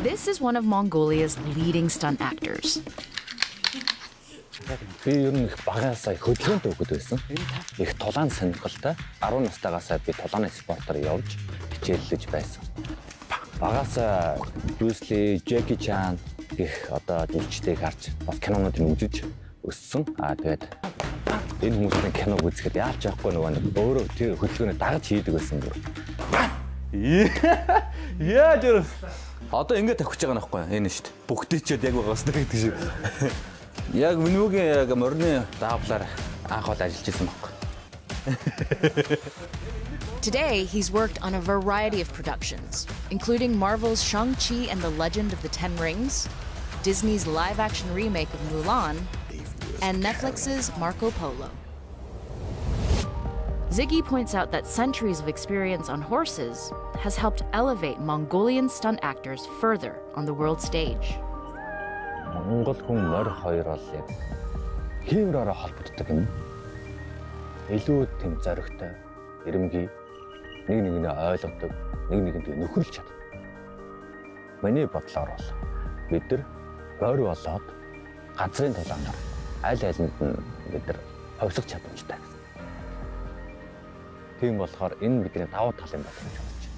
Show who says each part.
Speaker 1: This is one of Mongolia's leading stunt actors.
Speaker 2: Би ер нь их багаасаа хөдөлгөөнтэй хөгд байсан. Их тулаан сонирхолтой. 10 настайгаасаа би тулааны спортоор явж хичээллэж байсан. Багаасаа Брюс Ли, Джеки Чан гэх одоо жүжигчдийг харж бас кинонуудыг үзэж өссөн. Тэгээд энэ хүмүүсийн киног үзэхэд яалч яахгүй нөгөө өөрөө тэр хөдөлгөөний дагаж хийдэг байсан бүр. Яа жир. Одоо ингэ тавьчих байгаа нөхгүй энэ шүү дээ. Бүгдээчээд яг байгаас гэдэг шиг. Яг минүүгийн яг морины даавлаар анх удаа ажиллаж байсан байхгүй.
Speaker 1: Today, he's worked on a variety of productions, including Marvel's Shang-Chi and the Legend of the Ten Rings, Disney's live-action remake of Mulan, and Netflix's Marco Polo. Ziggy points out that centuries of experience on horses has helped elevate Mongolian stunt actors further on the world stage.
Speaker 2: Монгол хүн морь хоёр бол яг хийврээрээ холбогддог юм. Илүү тэм зоригтой, эрэмгий, нэг нэгнээ ойлгодог, нэг нэгэндээ нөхөрлж чаддаг. Миний бодлоор бол бид нар морь болоод газрын тулаанаар аль алинд нь бид нар ховсох чадамжтай. Тийм болохоор энэ бидний давуу тал юм байна гэж бодож байна.